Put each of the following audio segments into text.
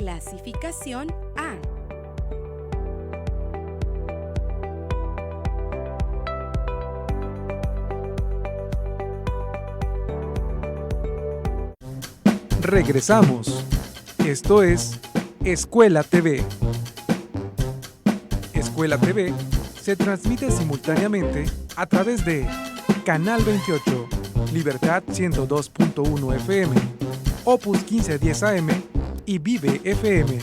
Clasificación A. Regresamos. Esto es Escuela TV. Escuela TV se transmite simultáneamente a través de Canal 28, Libertad 102.1 FM, Opus 1510 AM y Vive FM.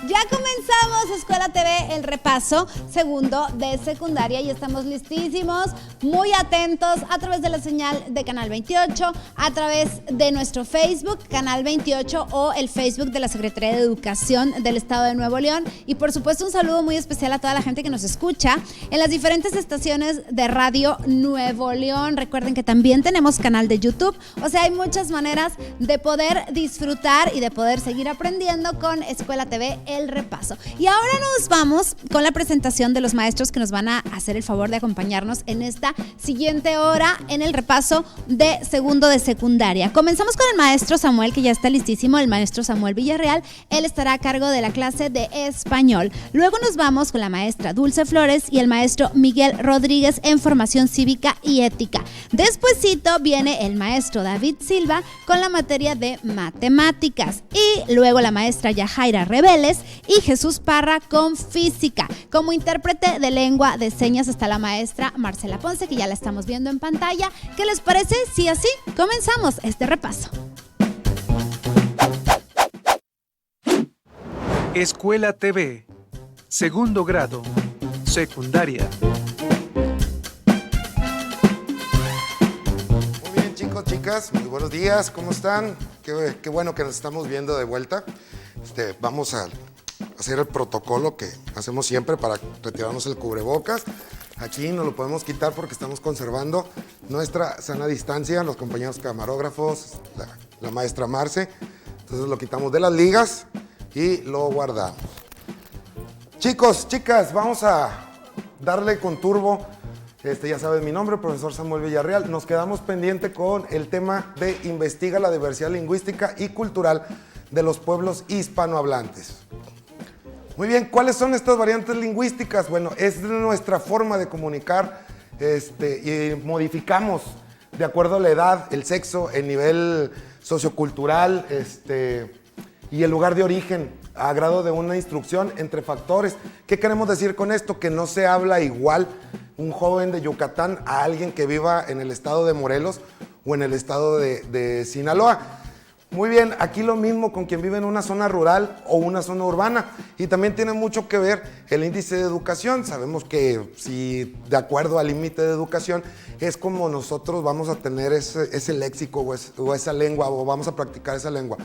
Ya comenzamos Escuela TV, el repaso segundo de secundaria, y estamos listísimos, muy atentos a través de la señal de Canal 28, a través de nuestro Facebook, Canal 28, o el Facebook de la Secretaría de Educación del Estado de Nuevo León. Y por supuesto un saludo muy especial a toda la gente que nos escucha en las diferentes estaciones de Radio Nuevo León. Recuerden que también tenemos canal de YouTube, o sea, hay muchas maneras de poder disfrutar y de poder seguir aprendiendo con Escuela TV, el repaso. Y ahora nos vamos con la presentación de los maestros que nos van a hacer el favor de acompañarnos en esta siguiente hora en el repaso de segundo de secundaria. Comenzamos con el maestro Samuel, que ya está listísimo, el maestro Samuel Villarreal. Él estará a cargo de la clase de español. Luego nos vamos con la maestra Dulce Flores y el maestro Miguel Rodríguez en formación cívica y ética. Despuesito viene el maestro David Silva con la materia de matemáticas, y luego la maestra Yajaira Rebeles y Jesús Parra con física. Como intérprete de lengua de señas está la maestra Marcela Ponce, que ya la estamos viendo en pantalla. ¿Qué les parece si así comenzamos este repaso? Escuela TV, segundo grado, secundaria. Muy bien, chicos, chicas, muy buenos días, ¿cómo están? Qué bueno que nos estamos viendo de vuelta. Vamos a hacer el protocolo que hacemos siempre para retirarnos el cubrebocas. Aquí no lo podemos quitar porque estamos conservando nuestra sana distancia, los compañeros camarógrafos, la maestra Marce. Entonces lo quitamos de las ligas y lo guardamos. Chicos, chicas, vamos a darle con turbo. Ya saben mi nombre, profesor Samuel Villarreal. Nos quedamos pendiente con el tema de investiga la diversidad lingüística y cultural de los pueblos hispanohablantes. Muy bien, ¿cuáles son estas variantes lingüísticas? Bueno, es nuestra forma de comunicar y modificamos de acuerdo a la edad, el sexo, el nivel sociocultural y el lugar de origen a grado de una instrucción entre factores. ¿Qué queremos decir con esto? Que no se habla igual un joven de Yucatán a alguien que viva en el estado de Morelos o en el estado de Sinaloa. Muy bien, aquí lo mismo con quien vive en una zona rural o una zona urbana, y también tiene mucho que ver el índice de educación. Sabemos que si de acuerdo al límite de educación es como nosotros vamos a tener ese léxico o esa lengua, o vamos a practicar esa lengua.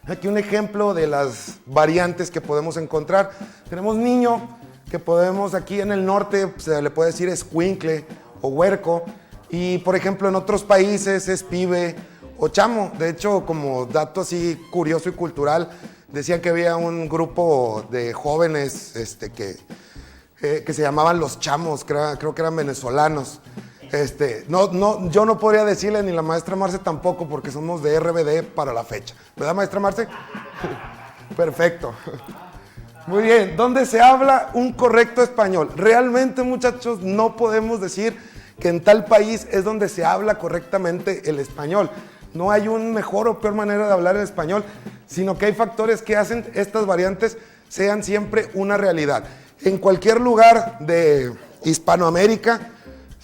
Aquí un ejemplo de las variantes que podemos encontrar. Tenemos niño, que podemos aquí en el norte se le puede decir escuincle o huerco, y por ejemplo en otros países es pibe o chamo. De hecho, como dato así curioso y cultural, decían que había un grupo de jóvenes que se llamaban los chamos, creo que eran venezolanos. Yo no podría decirle, ni la maestra Marce tampoco, porque somos de RBD para la fecha. ¿Verdad, maestra Marce? Perfecto. Muy bien, ¿dónde se habla un correcto español? Realmente, muchachos, no podemos decir que en tal país es donde se habla correctamente el español. No hay una mejor o peor manera de hablar el español, sino que hay factores que hacen estas variantes sean siempre una realidad. En cualquier lugar de Hispanoamérica,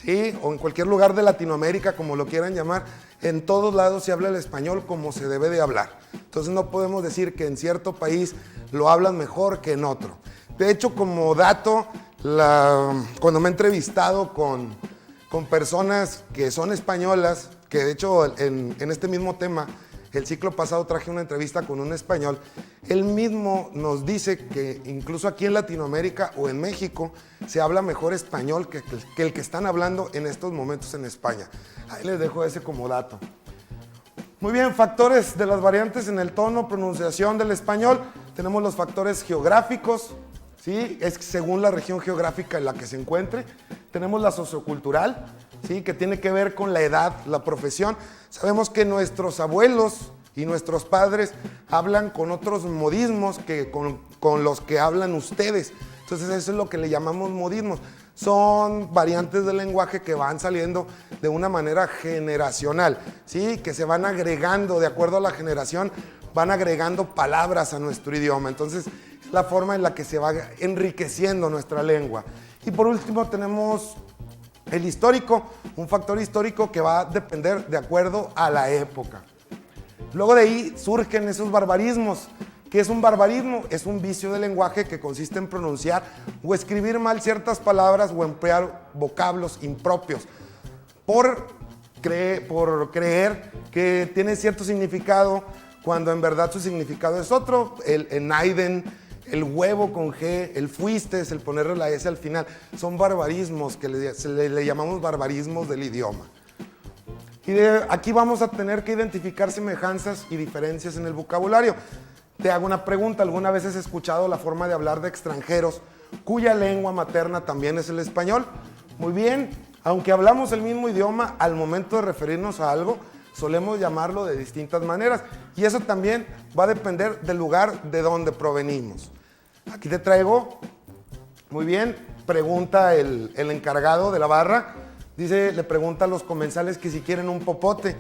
¿sí? O en cualquier lugar de Latinoamérica, como lo quieran llamar, en todos lados se habla el español como se debe de hablar. Entonces no podemos decir que en cierto país lo hablan mejor que en otro. De hecho, como dato, cuando me he entrevistado con personas que son españolas, que de hecho en este mismo tema, el ciclo pasado traje una entrevista con un español, él mismo nos dice que incluso aquí en Latinoamérica o en México se habla mejor español que el que están hablando en estos momentos en España. Ahí les dejo ese como dato. Muy bien, factores de las variantes en el tono, pronunciación del español. Tenemos los factores geográficos, ¿sí? Es según la región geográfica en la que se encuentre. Tenemos la sociocultural, ¿sí? Que tiene que ver con la edad, la profesión. Sabemos que nuestros abuelos y nuestros padres hablan con otros modismos que con los que hablan ustedes. Entonces eso es lo que le llamamos modismos. Son variantes del lenguaje que van saliendo de una manera generacional, ¿sí? Que se van agregando, de acuerdo a la generación, van agregando palabras a nuestro idioma. Entonces, es la forma en la que se va enriqueciendo nuestra lengua. Y por último tenemos el histórico, un factor histórico que va a depender de acuerdo a la época. Luego de ahí surgen esos barbarismos. ¿Qué es un barbarismo? Es un vicio del lenguaje que consiste en pronunciar o escribir mal ciertas palabras o emplear vocablos impropios por creer que tiene cierto significado cuando en verdad su significado es otro. El naiden, el huevo con G, el fuiste, el ponerle la S al final, son barbarismos que le llamamos barbarismos del idioma. Y aquí vamos a tener que identificar semejanzas y diferencias en el vocabulario. Te hago una pregunta, ¿alguna vez has escuchado la forma de hablar de extranjeros cuya lengua materna también es el español? Muy bien, aunque hablamos el mismo idioma, al momento de referirnos a algo, solemos llamarlo de distintas maneras. Y eso también va a depender del lugar de donde provenimos. Aquí te traigo, muy bien, pregunta el encargado de la barra. Le pregunta a los comensales que si quieren un popote.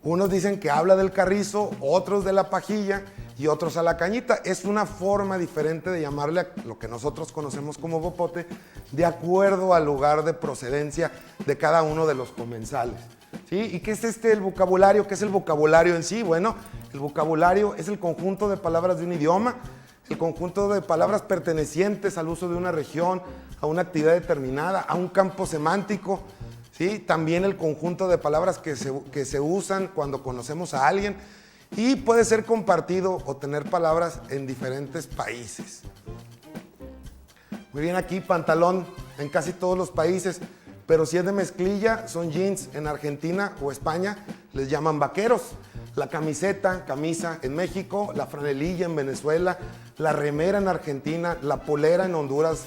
Unos dicen que habla del carrizo, otros de la pajilla y otros a la cañita. Es una forma diferente de llamarle a lo que nosotros conocemos como popote, de acuerdo al lugar de procedencia de cada uno de los comensales. ¿Sí? ¿Y qué es el vocabulario? ¿Qué es el vocabulario en sí? Bueno, el vocabulario es el conjunto de palabras de un idioma, el conjunto de palabras pertenecientes al uso de una región, a una actividad determinada, a un campo semántico. ¿Sí? También el conjunto de palabras que se usan cuando conocemos a alguien, y puede ser compartido o tener palabras en diferentes países. Muy bien, aquí pantalón en casi todos los países, pero si es de mezclilla son jeans. En Argentina o España les llaman vaqueros. La camiseta, camisa en México, la franelilla en Venezuela, la remera en Argentina, la polera en Honduras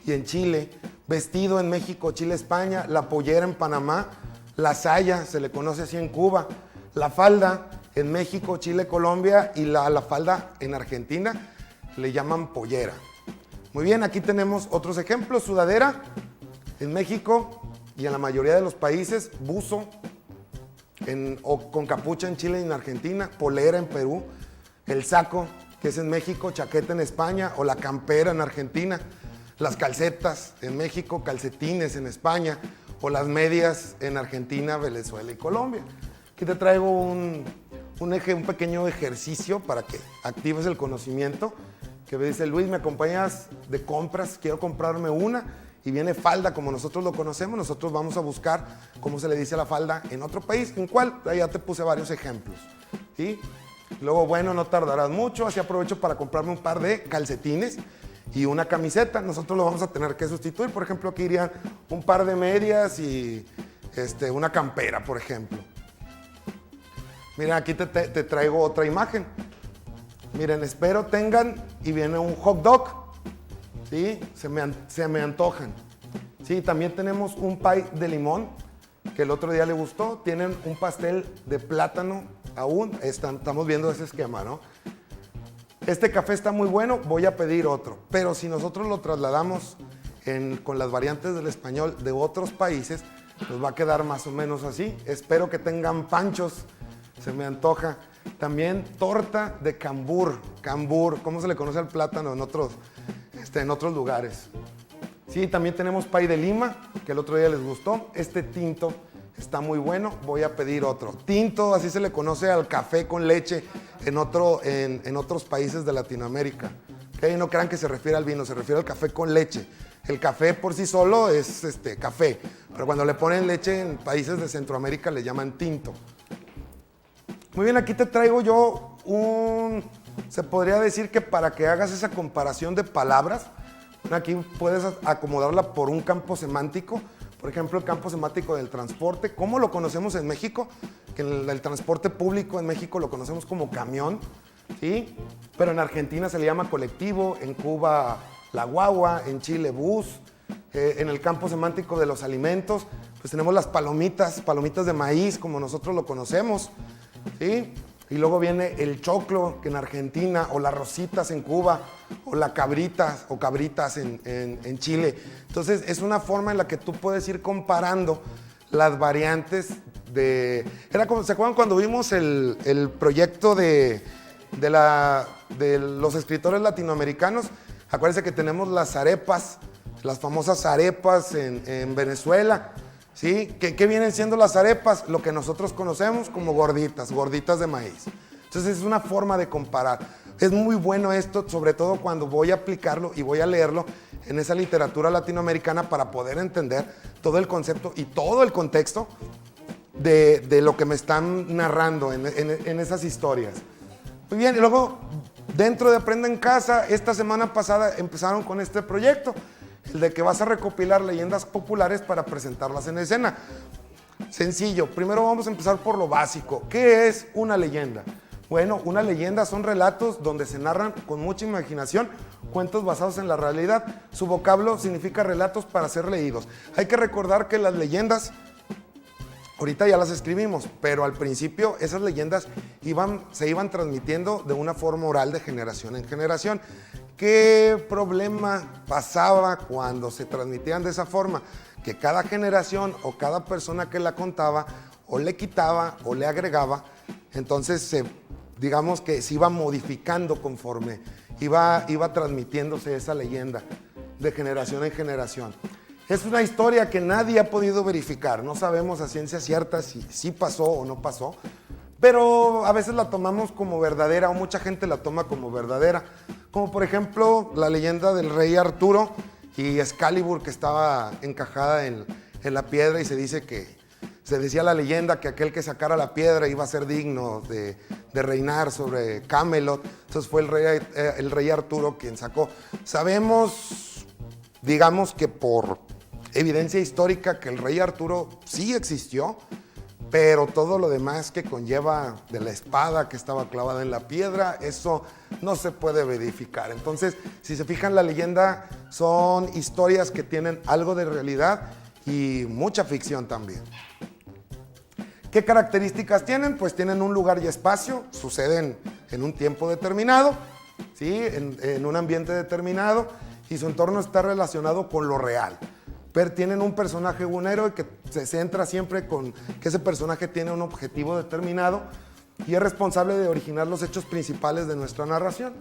y en Chile, vestido en México, Chile, España, la pollera en Panamá, la saya se le conoce así en Cuba, la falda en México, Chile, Colombia, y la falda en Argentina le llaman pollera. Muy bien, aquí tenemos otros ejemplos. Sudadera en México y en la mayoría de los países, buzo o con capucha en Chile y en Argentina, polera en Perú, el saco, que es en México, chaqueta en España, o la campera en Argentina, las calcetas en México, calcetines en España, o las medias en Argentina, Venezuela y Colombia. Aquí te traigo un pequeño ejercicio para que actives el conocimiento, que me dice: Luis, ¿me acompañas de compras? Quiero comprarme una, y viene falda como nosotros lo conocemos. Nosotros vamos a buscar cómo se le dice a la falda en otro país. ¿En cuál? Ya te puse varios ejemplos. ¿Sí? Luego, bueno, no tardarás mucho, así aprovecho para comprarme un par de calcetines y una camiseta. Nosotros lo vamos a tener que sustituir. Por ejemplo, aquí irían un par de medias y una campera, por ejemplo. Miren, aquí te traigo otra imagen. Miren, espero tengan, y viene un hot dog. ¿Sí? Se me antojan. Sí, también tenemos un pie de limón, que el otro día le gustó. Tienen un pastel de plátano aún. Estamos viendo ese esquema, ¿no? Este café está muy bueno, voy a pedir otro. Pero si nosotros lo trasladamos con las variantes del español de otros países, nos va a quedar más o menos así. Espero que tengan panchos, se me antoja. También torta de cambur. Cambur, ¿cómo se le conoce al plátano en otros lugares? Sí, también tenemos pay de lima, que el otro día les gustó. Este tinto está muy bueno, voy a pedir otro. Tinto, así se le conoce al café con leche en otros países de Latinoamérica. ¿Okay? No crean que se refiere al vino, se refiere al café con leche. El café por sí solo es café, pero cuando le ponen leche en países de Centroamérica le llaman tinto. Muy bien, aquí te traigo yo se podría decir que para que hagas esa comparación de palabras, aquí puedes acomodarla por un campo semántico. Por ejemplo, el campo semántico del transporte. ¿Cómo lo conocemos en México? Que el transporte público en México lo conocemos como camión, ¿sí? Pero en Argentina se le llama colectivo, en Cuba la guagua, en Chile bus. En el campo semántico de los alimentos, pues tenemos las palomitas de maíz, como nosotros lo conocemos, ¿sí? Y luego viene el choclo, que en Argentina, o las rositas en Cuba, o las cabritas o cabritas en Chile. Entonces, es una forma en la que tú puedes ir comparando las variantes de... ¿Se acuerdan cuando vimos el proyecto de los escritores latinoamericanos? Acuérdense que tenemos las arepas, las famosas arepas en Venezuela, ¿sí? ¿Qué vienen siendo las arepas? Lo que nosotros conocemos como gorditas de maíz. Entonces es una forma de comparar. Es muy bueno esto, sobre todo cuando voy a aplicarlo y voy a leerlo en esa literatura latinoamericana para poder entender todo el concepto y todo el contexto de lo que me están narrando en esas historias. Muy bien, y luego dentro de Aprende en Casa, esta semana pasada empezaron con este proyecto, el de que vas a recopilar leyendas populares para presentarlas en escena. Sencillo, primero vamos a empezar por lo básico. ¿Qué es una leyenda? Bueno, una leyenda son relatos donde se narran con mucha imaginación cuentos basados en la realidad. Su vocablo significa relatos para ser leídos. Hay que recordar que las leyendas, ahorita ya las escribimos, pero al principio esas leyendas se iban transmitiendo de una forma oral de generación en generación. ¿Qué problema pasaba cuando se transmitían de esa forma? Que cada generación o cada persona que la contaba o le quitaba o le agregaba, entonces digamos que se iba modificando conforme iba transmitiéndose esa leyenda de generación en generación. Es una historia que nadie ha podido verificar, no sabemos a ciencia cierta si sí pasó o no pasó, pero a veces la tomamos como verdadera o mucha gente la toma como verdadera, como por ejemplo la leyenda del rey Arturo y Excalibur, que estaba encajada en la piedra, y se decía la leyenda que aquel que sacara la piedra iba a ser digno de reinar sobre Camelot. Entonces fue el rey Arturo quien sacó. Sabemos, digamos que por evidencia histórica, que el rey Arturo sí existió, pero todo lo demás que conlleva de la espada que estaba clavada en la piedra, eso no se puede verificar. Entonces, si se fijan, la leyenda son historias que tienen algo de realidad y mucha ficción también. ¿Qué características tienen? Pues tienen un lugar y espacio, suceden en un tiempo determinado, ¿sí? en un ambiente determinado, y su entorno está relacionado con lo real. Pero tienen un personaje, un héroe, que se centra siempre con que ese personaje tiene un objetivo determinado y es responsable de originar los hechos principales de nuestra narración.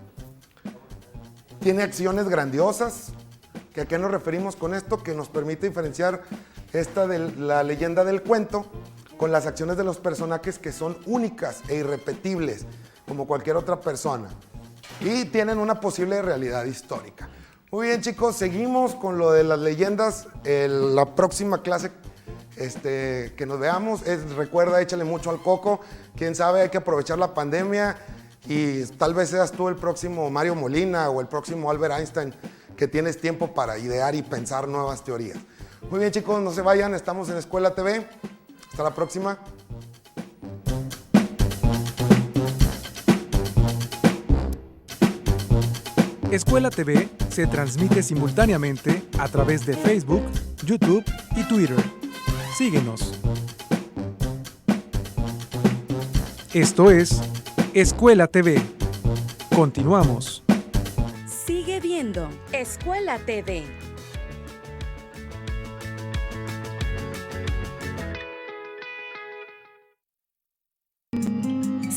Tiene acciones grandiosas, que ¿a qué nos referimos con esto? Que nos permite diferenciar esta de la leyenda del cuento con las acciones de los personajes, que son únicas e irrepetibles, como cualquier otra persona, y tienen una posible realidad histórica. Muy bien, chicos, seguimos con lo de las leyendas. La próxima clase que nos veamos, recuerda, échale mucho al coco. Quién sabe, hay que aprovechar la pandemia y tal vez seas tú el próximo Mario Molina o el próximo Albert Einstein, que tienes tiempo para idear y pensar nuevas teorías. Muy bien, chicos, no se vayan, estamos en Escuela TV. Hasta la próxima. Escuela TV se transmite simultáneamente a través de Facebook, YouTube y Twitter. Síguenos. Esto es Escuela TV. Continuamos. Sigue viendo Escuela TV.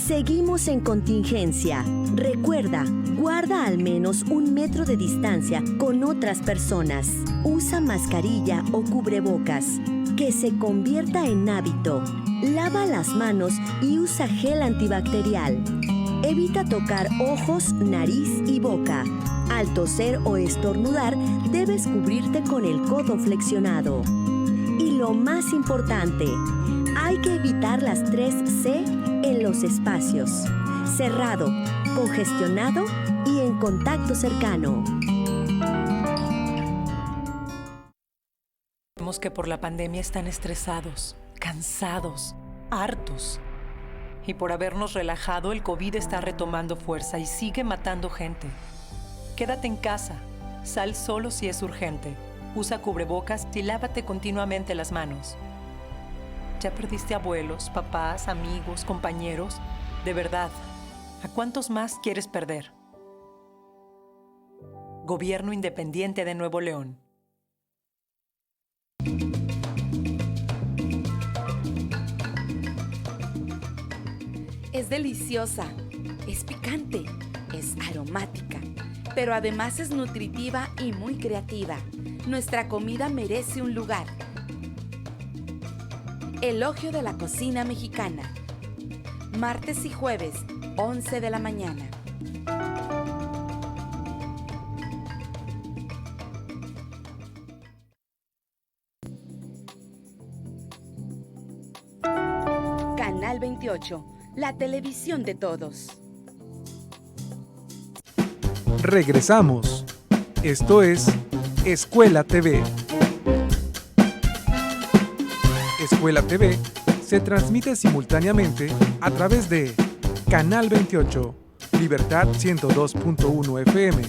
Seguimos en contingencia. Recuerda, guarda al menos 1 metro de distancia con otras personas. Usa mascarilla o cubrebocas. Que se convierta en hábito. Lava las manos y usa gel antibacterial. Evita tocar ojos, nariz y boca. Al toser o estornudar, debes cubrirte con el codo flexionado. Y lo más importante, hay que evitar las 3C en los espacios: cerrado, congestionado y en contacto cercano. Sabemos que por la pandemia están estresados, cansados, hartos. Y por habernos relajado, el COVID está retomando fuerza y sigue matando gente. Quédate en casa, sal solo si es urgente. Usa cubrebocas y lávate continuamente las manos. Ya perdiste abuelos, papás, amigos, compañeros. De verdad, ¿a cuántos más quieres perder? Gobierno Independiente de Nuevo León. Es deliciosa, es picante, es aromática, pero además es nutritiva y muy creativa. Nuestra comida merece un lugar. Elogio de la cocina mexicana. Martes y jueves, 11 de la mañana. Canal 28, la televisión de todos. Regresamos. Esto es Escuela TV. Escuela TV se transmite simultáneamente a través de Canal 28, Libertad 102.1 FM,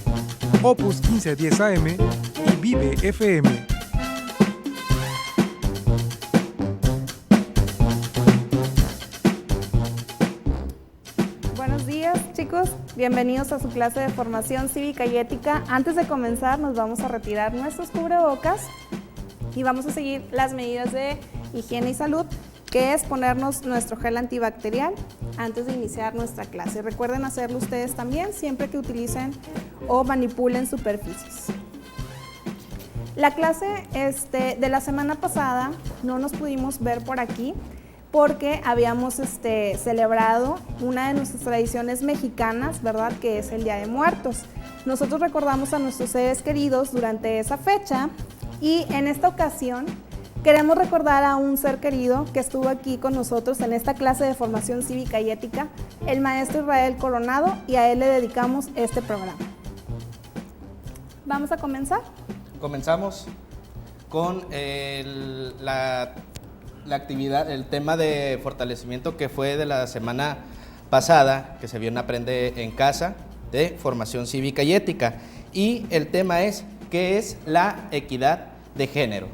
Opus 1510 AM y Vive FM. Buenos días, chicos. Bienvenidos a su clase de formación cívica y ética. Antes de comenzar, nos vamos a retirar nuestros cubrebocas y vamos a seguir las medidas de higiene y salud, que es ponernos nuestro gel antibacterial antes de iniciar nuestra clase. Recuerden hacerlo ustedes también siempre que utilicen o manipulen superficies. La clase de la semana pasada no nos pudimos ver por aquí porque habíamos celebrado una de nuestras tradiciones mexicanas, ¿verdad?, que es el Día de Muertos. Nosotros recordamos a nuestros seres queridos durante esa fecha y en esta ocasión queremos recordar a un ser querido que estuvo aquí con nosotros en esta clase de formación cívica y ética, el maestro Israel Coronado, y a él le dedicamos este programa. ¿Vamos a comenzar? Comenzamos con la actividad, el tema de fortalecimiento que fue de la semana pasada, que se vio en Aprende en Casa, de formación cívica y ética. Y el tema es, ¿qué es la equidad de género?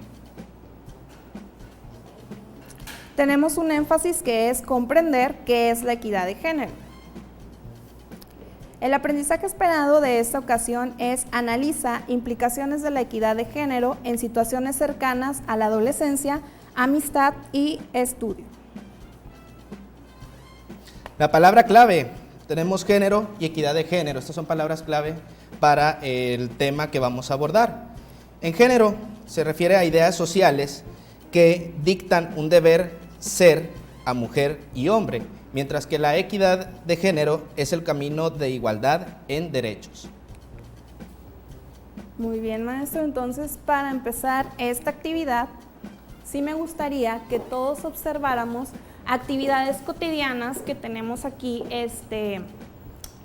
Tenemos un énfasis que es comprender qué es la equidad de género. El aprendizaje esperado de esta ocasión es analiza implicaciones de la equidad de género en situaciones cercanas a la adolescencia, amistad y estudio. La palabra clave, tenemos género y equidad de género. Estas son palabras clave para el tema que vamos a abordar. En género se refiere a ideas sociales que dictan un deber ser a mujer y hombre, mientras que la equidad de género es el camino de igualdad en derechos. Muy bien, maestro. Entonces, para empezar esta actividad, sí me gustaría que todos observáramos actividades cotidianas que tenemos aquí,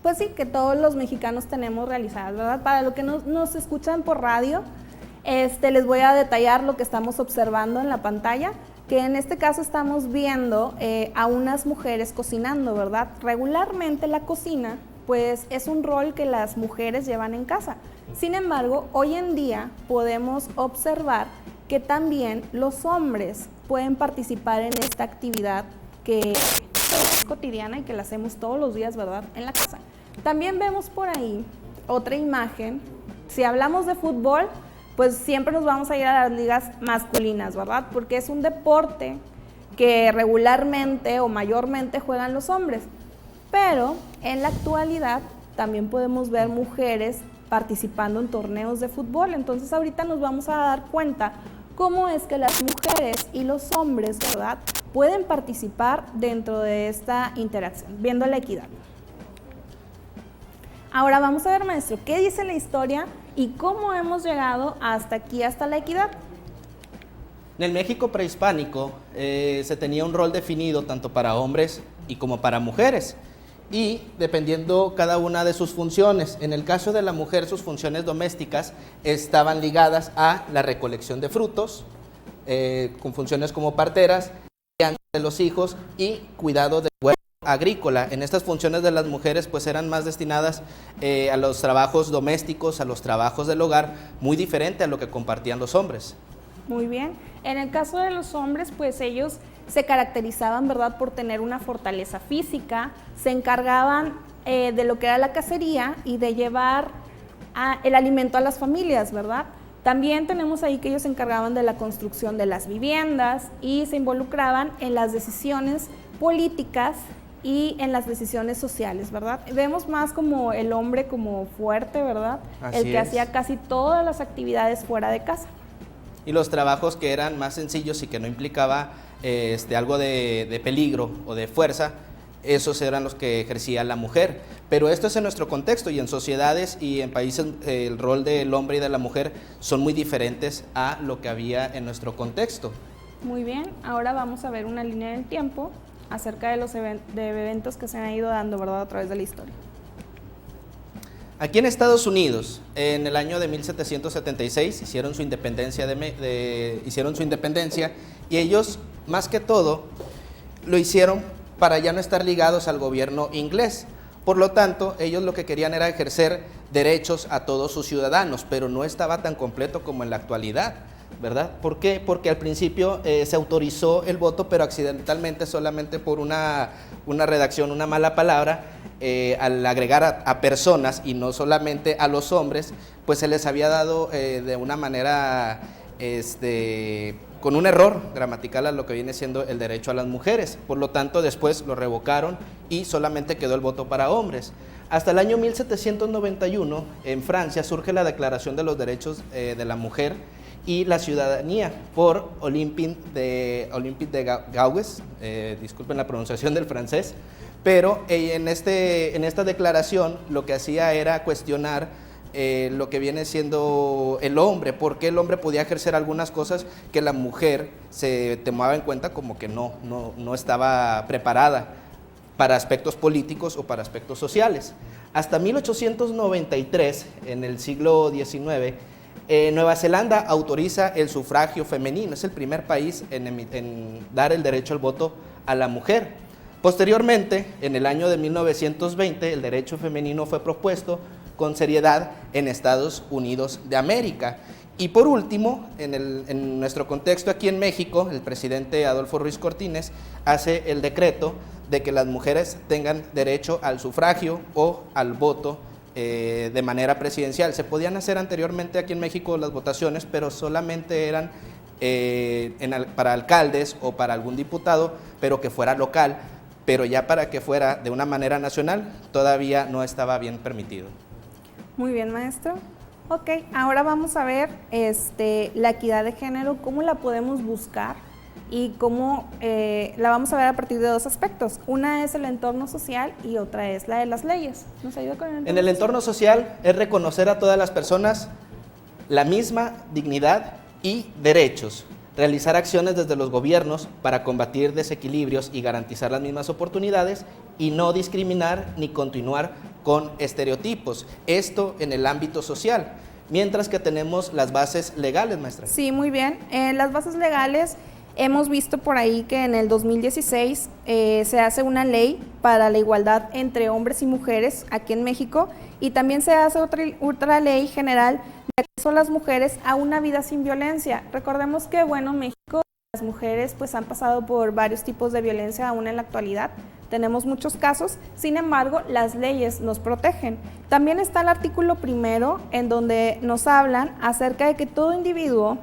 pues sí, que todos los mexicanos tenemos realizadas, ¿verdad? Para los que nos escuchan por radio, les voy a detallar lo que estamos observando en la pantalla, que en este caso estamos viendo a unas mujeres cocinando, ¿verdad? Regularmente la cocina, pues es un rol que las mujeres llevan en casa. Sin embargo, hoy en día podemos observar que también los hombres pueden participar en esta actividad que es cotidiana y que la hacemos todos los días, ¿verdad?, en la casa. También vemos por ahí otra imagen. Si hablamos de fútbol, pues siempre nos vamos a ir a las ligas masculinas, ¿verdad?, porque es un deporte que regularmente o mayormente juegan los hombres. Pero en la actualidad también podemos ver mujeres participando en torneos de fútbol. Entonces ahorita nos vamos a dar cuenta cómo es que las mujeres y los hombres, ¿verdad?, pueden participar dentro de esta interacción, viendo la equidad. Ahora vamos a ver, maestro, qué dice la historia y cómo hemos llegado hasta aquí, hasta la equidad. En el México prehispánico se tenía un rol definido tanto para hombres y como para mujeres, y dependiendo cada una de sus funciones. En el caso de la mujer, sus funciones domésticas estaban ligadas a la recolección de frutos, con funciones como parteras, crianza de los hijos y cuidado del huerto agrícola. En estas funciones de las mujeres pues eran más destinadas a los trabajos domésticos, a los trabajos del hogar, muy diferente a lo que compartían los hombres. Muy bien. En el caso de los hombres, pues ellos se caracterizaban, ¿verdad?, por tener una fortaleza física, se encargaban de lo que era la cacería y de llevar el alimento a las familias, ¿verdad? También tenemos ahí que ellos se encargaban de la construcción de las viviendas y se involucraban en las decisiones políticas y en las decisiones sociales, ¿verdad? Vemos más como el hombre como fuerte, ¿verdad? Así el que es. hacía casi todas las actividades fuera de casa. Y los trabajos que eran más sencillos y que no implicaba algo de peligro o de fuerza, esos eran los que ejercía la mujer. Pero esto es en nuestro contexto, y en sociedades y en países el rol del hombre y de la mujer son muy diferentes a lo que había en nuestro contexto. Muy bien, ahora vamos a ver una línea del tiempo acerca de los eventos que se han ido dando, ¿verdad?, a través de la historia. Aquí en Estados Unidos, en el año de 1776, hicieron su independencia, y ellos, más que todo, lo hicieron para ya no estar ligados al gobierno inglés. Por lo tanto, ellos lo que querían era ejercer derechos a todos sus ciudadanos, pero no estaba tan completo como en la actualidad, ¿verdad? ¿Por qué? Porque al principio se autorizó el voto, pero accidentalmente, solamente por una redacción, una mala palabra, al agregar a personas y no solamente a los hombres, pues se les había dado de una manera, con un error gramatical, a lo que viene siendo el derecho a las mujeres. Por lo tanto, después lo revocaron y solamente quedó el voto para hombres. Hasta el año 1791, en Francia, surge la Declaración de los Derechos de la Mujer y la Ciudadanía por Olympe de Gaugues, disculpen la pronunciación del francés, pero en esta declaración lo que hacía era cuestionar lo que viene siendo el hombre, porque el hombre podía ejercer algunas cosas que la mujer se tomaba en cuenta como que no estaba preparada para aspectos políticos o para aspectos sociales. Hasta 1893, en el siglo XIX, Nueva Zelanda autoriza el sufragio femenino, es el primer país en dar el derecho al voto a la mujer. Posteriormente, en el año de 1920, el derecho femenino fue propuesto con seriedad en Estados Unidos de América. Y por último, en nuestro contexto aquí en México, el presidente Adolfo Ruiz Cortines hace el decreto de que las mujeres tengan derecho al sufragio o al voto de manera presidencial. Se podían hacer anteriormente aquí en México las votaciones, pero solamente eran para alcaldes o para algún diputado, pero que fuera local, pero ya para que fuera de una manera nacional todavía no estaba bien permitido. Muy bien, maestro. Ok, ahora vamos a ver la equidad de género, cómo la podemos buscar y cómo la vamos a ver a partir de dos aspectos. Una es el entorno social y otra es la de las leyes. ¿Nos ayuda con el entorno? En el entorno social es reconocer a todas las personas la misma dignidad y derechos, realizar acciones desde los gobiernos para combatir desequilibrios y garantizar las mismas oportunidades y no discriminar ni continuar con estereotipos. Esto en el ámbito social, mientras que tenemos las bases legales, maestra. Sí, muy bien. Las bases legales, hemos visto por ahí que en el 2016 se hace una ley para la igualdad entre hombres y mujeres aquí en México, y también se hace otra ley general de acceso a las mujeres a una vida sin violencia. Recordemos que, bueno, México, las mujeres pues han pasado por varios tipos de violencia aún en la actualidad. Tenemos muchos casos, sin embargo, las leyes nos protegen. También está el artículo 1, en donde nos hablan acerca de que todo individuo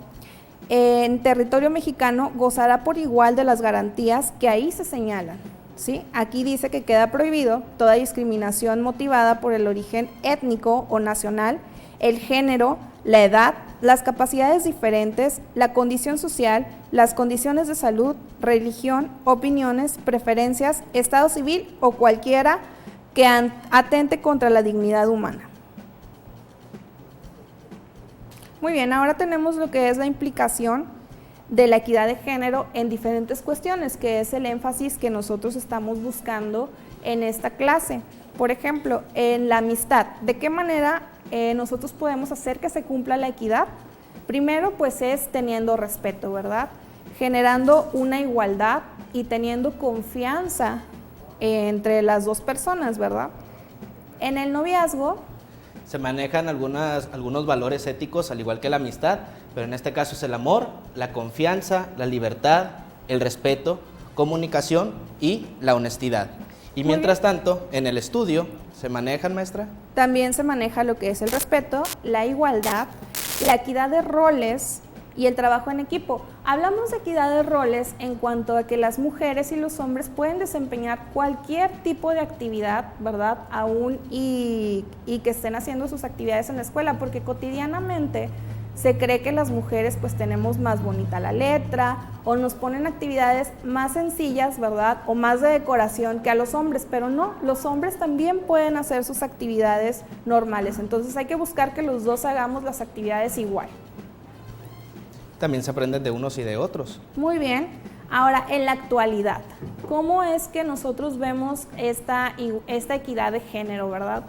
en territorio mexicano gozará por igual de las garantías que ahí se señalan, ¿sí? Aquí dice que queda prohibido toda discriminación motivada por el origen étnico o nacional, el género, la edad, las capacidades diferentes, la condición social, las condiciones de salud, religión, opiniones, preferencias, estado civil o cualquiera que atente contra la dignidad humana. Muy bien, ahora tenemos lo que es la implicación de la equidad de género en diferentes cuestiones, que es el énfasis que nosotros estamos buscando en esta clase. Por ejemplo, en la amistad, ¿de qué manera nosotros podemos hacer que se cumpla la equidad? Primero, pues es teniendo respeto, ¿verdad? Generando una igualdad y teniendo confianza entre las dos personas, ¿verdad? En el noviazgo se manejan algunos valores éticos, al igual que la amistad, pero en este caso es el amor, la confianza, la libertad, el respeto, comunicación y la honestidad. Y Muy mientras tanto, en el estudio, ¿se manejan, maestra? También se maneja lo que es el respeto, la igualdad, la equidad de roles y el trabajo en equipo. Hablamos de equidad de roles en cuanto a que las mujeres y los hombres pueden desempeñar cualquier tipo de actividad, ¿verdad? Aún y que estén haciendo sus actividades en la escuela, porque cotidianamente se cree que las mujeres pues tenemos más bonita la letra o nos ponen actividades más sencillas, ¿verdad? O más de decoración que a los hombres, pero no, los hombres también pueden hacer sus actividades normales. Entonces hay que buscar que los dos hagamos las actividades igual. También se aprenden de unos y de otros. Muy bien. Ahora, en la actualidad, ¿cómo es que nosotros vemos esta equidad de género, verdad?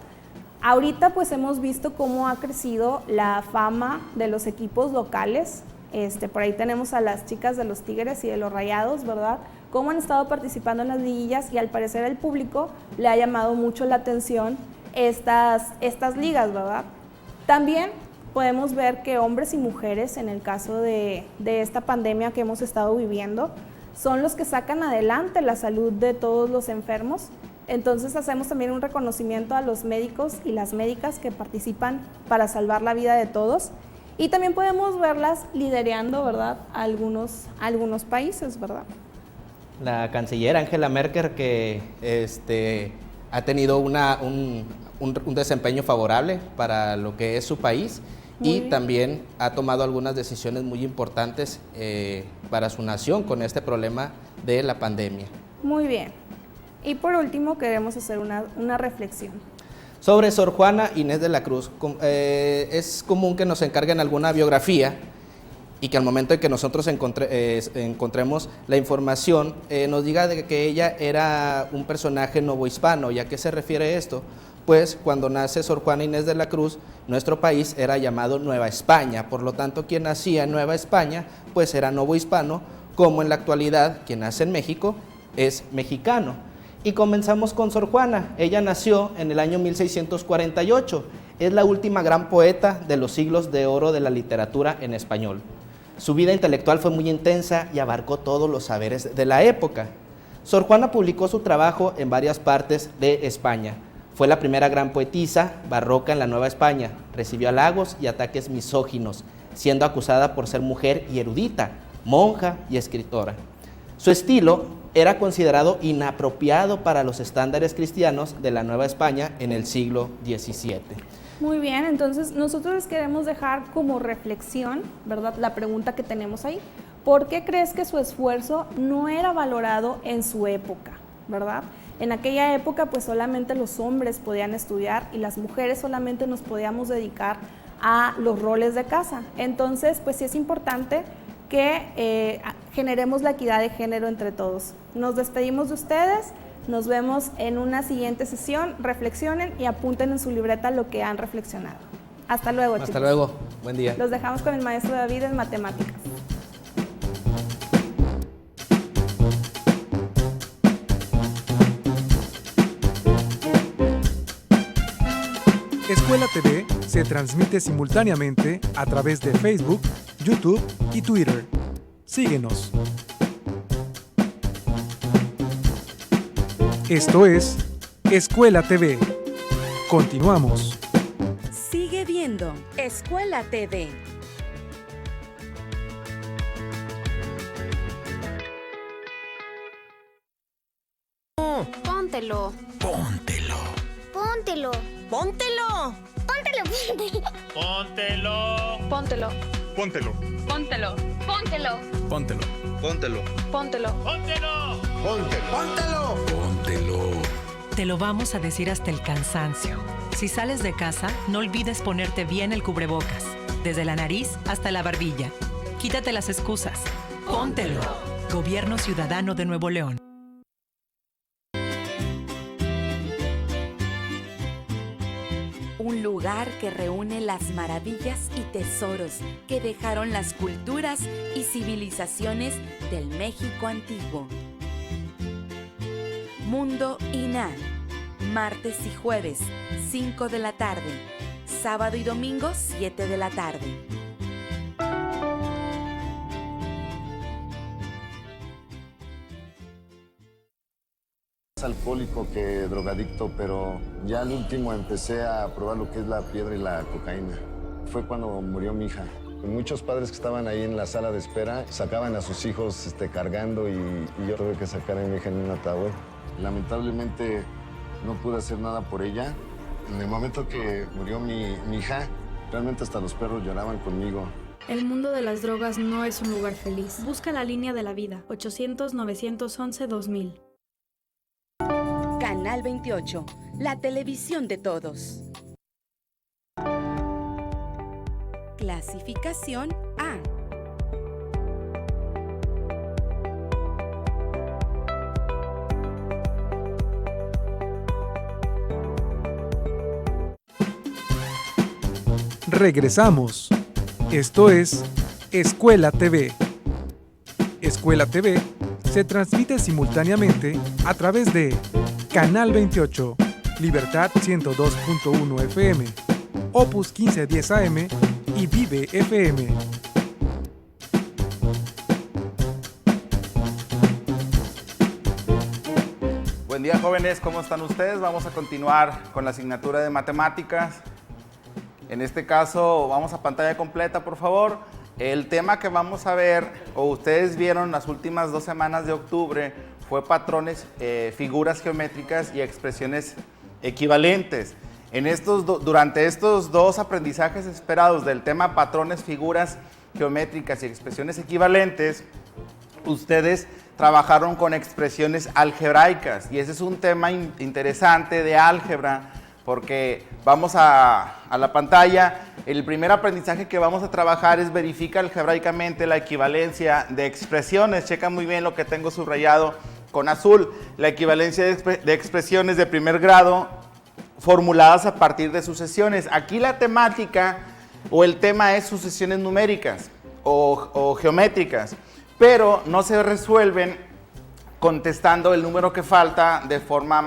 Ahorita pues hemos visto cómo ha crecido la fama de los equipos locales. Por ahí tenemos a las chicas de los Tigres y de los Rayados, ¿verdad? Cómo han estado participando en las liguillas y al parecer al público le ha llamado mucho la atención estas ligas, ¿verdad? También podemos ver que hombres y mujeres, en el caso de esta pandemia que hemos estado viviendo, son los que sacan adelante la salud de todos los enfermos. Entonces hacemos también un reconocimiento a los médicos y las médicas que participan para salvar la vida de todos. Y también podemos verlas liderando, ¿verdad?, algunos países, ¿verdad? La canciller Angela Merkel, que ha tenido un desempeño favorable para lo que es su país y también ha tomado algunas decisiones muy importantes para su nación con este problema de la pandemia. Muy bien. Y por último queremos hacer una reflexión. Sobre Sor Juana Inés de la Cruz, es común que nos encarguen alguna biografía y que al momento en que nosotros encontremos la información, nos diga de que ella era un personaje novohispano. ¿Y a qué se refiere esto? Pues cuando nace Sor Juana Inés de la Cruz, nuestro país era llamado Nueva España, por lo tanto quien nacía en Nueva España pues era novohispano, como en la actualidad quien nace en México es mexicano. Y comenzamos con Sor Juana. Ella nació en el año 1648. Es la última gran poeta de los siglos de oro de la literatura en español. Su vida intelectual fue muy intensa y abarcó todos los saberes de la época. Sor Juana publicó su trabajo en varias partes de España. Fue la primera gran poetisa barroca en la Nueva España. Recibió halagos y ataques misóginos, siendo acusada por ser mujer y erudita, monja y escritora. Su estilo era considerado inapropiado para los estándares cristianos de la Nueva España en el siglo XVII. Muy bien, entonces nosotros les queremos dejar como reflexión, ¿verdad?, la pregunta que tenemos ahí. ¿Por qué crees que su esfuerzo no era valorado en su época, verdad? En aquella época pues solamente los hombres podían estudiar y las mujeres solamente nos podíamos dedicar a los roles de casa. Entonces pues sí es importante que generemos la equidad de género entre todos. Nos despedimos de ustedes, nos vemos en una siguiente sesión, reflexionen y apunten en su libreta lo que han reflexionado. Hasta luego, chicos. Hasta luego, buen día. Los dejamos con el maestro David en matemáticas. Escuela TV se transmite simultáneamente a través de Facebook, YouTube y Twitter. Síguenos. Esto es Escuela TV. Continuamos. Sigue viendo Escuela TV. Póntelo. Póntelo. Póntelo. Póntelo. Póntelo. Póntelo. Póntelo. Póntelo. Póntelo. Póntelo. Póntelo. Póntelo. Póntelo. Póntelo. Póntelo. Te lo vamos a decir hasta el cansancio. Si sales de casa, no olvides ponerte bien el cubrebocas, desde la nariz hasta la barbilla. Quítate las excusas. Póntelo. Gobierno Ciudadano de Nuevo León. Un lugar que reúne las maravillas y tesoros que dejaron las culturas y civilizaciones del México antiguo. Mundo INAH, martes y jueves, 5 de la tarde, sábado y domingo, 7 de la tarde. Alcohólico que drogadicto, pero ya al último empecé a probar lo que es la piedra y la cocaína. Fue cuando murió mi hija. Muchos padres que estaban ahí en la sala de espera sacaban a sus hijos cargando y yo tuve que sacar a mi hija en un ataúd. Lamentablemente no pude hacer nada por ella. En el momento que murió mi hija, realmente hasta los perros lloraban conmigo. El mundo de las drogas no es un lugar feliz. Busca la línea de la vida, 800-911-2000. Canal 28, la televisión de todos. Clasificación A. Regresamos. Esto es Escuela TV. Escuela TV se transmite simultáneamente a través de Canal 28, Libertad 102.1 FM, Opus 1510 AM y Vive FM. Buen día, jóvenes, ¿cómo están ustedes? Vamos a continuar con la asignatura de matemáticas. En este caso, vamos a pantalla completa, por favor. El tema que vamos a ver, o ustedes vieron las últimas 2 semanas de octubre, fue patrones, figuras geométricas y expresiones equivalentes. Durante estos 2 aprendizajes esperados del tema patrones, figuras geométricas y expresiones equivalentes, ustedes trabajaron con expresiones algebraicas, y ese es un tema interesante de álgebra, porque vamos a la pantalla. El primer aprendizaje que vamos a trabajar es verifica algebraicamente la equivalencia de expresiones. Checa muy bien lo que tengo subrayado con azul. La equivalencia de expresiones de primer grado formuladas a partir de sucesiones. Aquí la temática o el tema es sucesiones numéricas o geométricas, pero no se resuelven contestando el número que falta de forma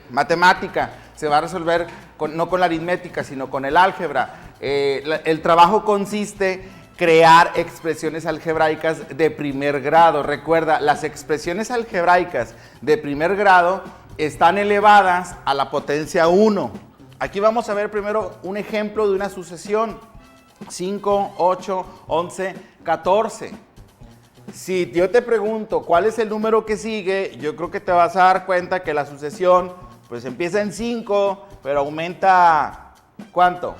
matemática. Se va a resolver no con la aritmética, sino con el álgebra. El trabajo consiste en crear expresiones algebraicas de primer grado. Recuerda, las expresiones algebraicas de primer grado están elevadas a la potencia 1. Aquí vamos a ver primero un ejemplo de una sucesión. 5, 8, 11, 14. Si yo te pregunto cuál es el número que sigue, yo creo que te vas a dar cuenta que la sucesión pues empieza en 5, pero aumenta, ¿cuánto?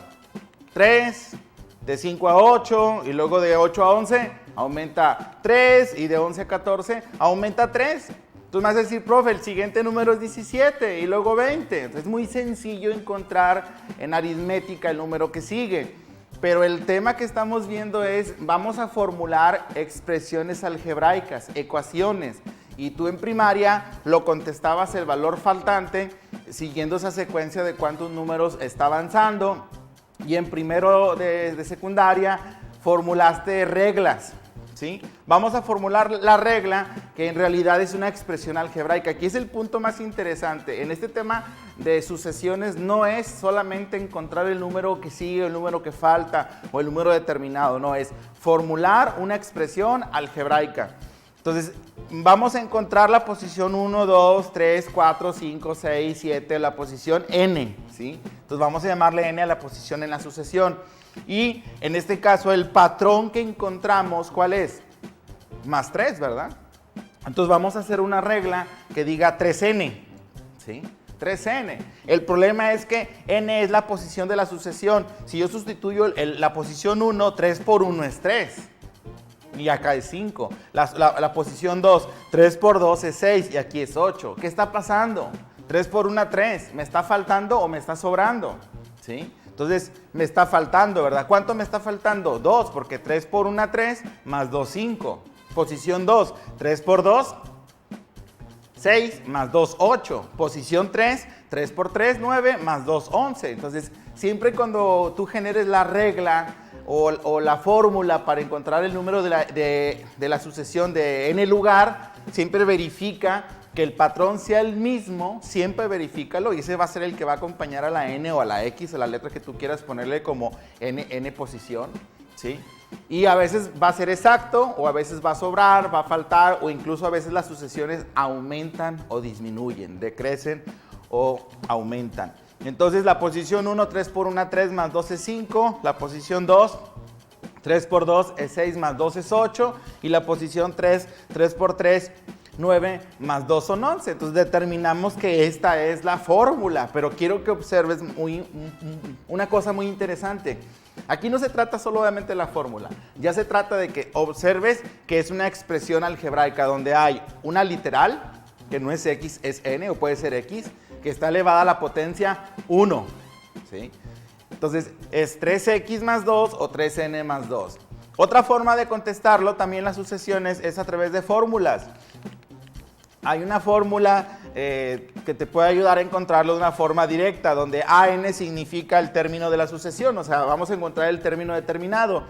3, de 5 a 8, y luego de 8 a 11 aumenta 3, y de 11 a 14 aumenta 3. Tú me vas a decir, profe, el siguiente número es 17, y luego 20. Entonces es muy sencillo encontrar en aritmética el número que sigue. Pero el tema que estamos viendo es, vamos a formular expresiones algebraicas, ecuaciones. Y tú en primaria lo contestabas el valor faltante siguiendo esa secuencia de cuántos números está avanzando. Y en primero de secundaria formulaste reglas, ¿sí? Vamos a formular la regla que en realidad es una expresión algebraica. Aquí es el punto más interesante. En este tema de sucesiones no es solamente encontrar el número que sigue, el número que falta o el número determinado. No, es formular una expresión algebraica. Entonces, vamos a encontrar la posición 1, 2, 3, 4, 5, 6, 7, la posición n, ¿sí? Entonces, vamos a llamarle n a la posición en la sucesión. Y, en este caso, el patrón que encontramos, ¿cuál es? Más 3, ¿verdad? Entonces, vamos a hacer una regla que diga 3n, ¿sí? 3n. El problema es que n es la posición de la sucesión. Si yo sustituyo la posición 1, 3 por 1 es 3. Y acá es 5. La posición 2, 3 por 2 es 6 y aquí es 8. ¿Qué está pasando? 3 por 1, 3. ¿Me está faltando o me está sobrando? ¿Sí? Entonces, me está faltando, ¿verdad? ¿Cuánto me está faltando? 2, porque 3 por 1, 3, más 2, 5. Posición 2, 3 por 2, 6, más 2, 8. Posición 3, 3 por 3, 9, más 2, 11. Entonces, siempre cuando tú generes la regla o la fórmula para encontrar el número de la sucesión de n lugar, siempre verifica que el patrón sea el mismo, siempre verifícalo, y ese va a ser el que va a acompañar a la n o a la x, a la letra que tú quieras ponerle como n posición, ¿sí? Y a veces va a ser exacto, o a veces va a sobrar, va a faltar, o incluso a veces las sucesiones aumentan o disminuyen, decrecen o aumentan. Entonces la posición 1, 3 por 1, 3 más 2 es 5. La posición 2, 3 por 2 es 6 más 2 es 8. Y la posición 3, 3 por 3, 9 más 2 son 11. Entonces determinamos que esta es la fórmula. Pero quiero que observes una cosa muy interesante. Aquí no se trata solamente de la fórmula. Ya se trata de que observes que es una expresión algebraica donde hay una literal, que no es x, es n, o puede ser x, que está elevada a la potencia 1. ¿Sí? Entonces, es 3x más 2 o 3n más 2. Otra forma de contestarlo también las sucesiones es a través de fórmulas. Hay una fórmula que te puede ayudar a encontrarlo de una forma directa, donde AN significa el término de la sucesión, o sea, vamos a encontrar el término determinado.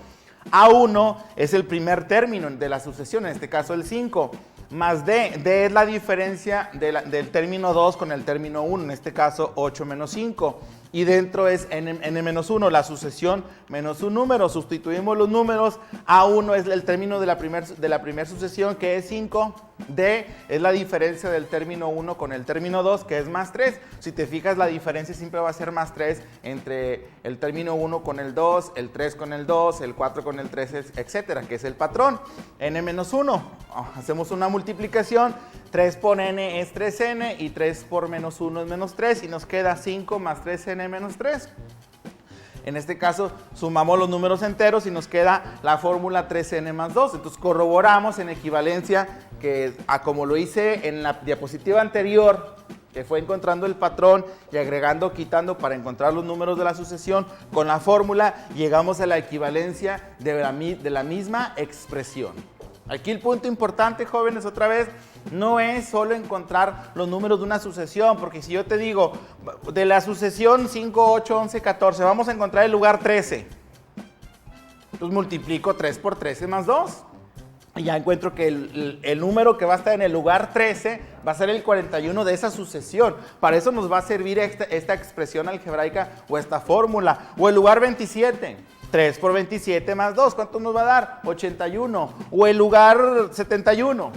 A1 es el primer término de la sucesión, en este caso el 5, más D. D es la diferencia del término 2 con el término 1, en este caso 8 menos 5. Y dentro es n menos 1, la sucesión menos un número. Sustituimos los números. A1 es el término de la primera sucesión, que es 5. D es la diferencia del término 1 con el término 2, que es más 3. Si te fijas, la diferencia siempre va a ser más 3 entre el término 1 con el 2, el 3 con el 2, el 4 con el 3, etcétera, que es el patrón. N menos 1. Hacemos una multiplicación. 3 por n es 3n y 3 por menos 1 es menos 3 y nos queda 5 más 3n menos 3. En este caso sumamos los números enteros y nos queda la fórmula 3n más 2. Entonces corroboramos en equivalencia que como lo hice en la diapositiva anterior, que fue encontrando el patrón y agregando, quitando para encontrar los números de la sucesión, con la fórmula llegamos a la equivalencia de la misma expresión. Aquí el punto importante, jóvenes, otra vez, no es solo encontrar los números de una sucesión, porque si yo te digo, de la sucesión 5, 8, 11, 14, vamos a encontrar el lugar 13. Entonces multiplico 3 por 13 más 2. Y ya encuentro que el número que va a estar en el lugar 13 va a ser el 41 de esa sucesión. Para eso nos va a servir esta expresión algebraica o esta fórmula. O el lugar 27. 3 por 27 más 2, ¿cuánto nos va a dar? 81. O el lugar 71.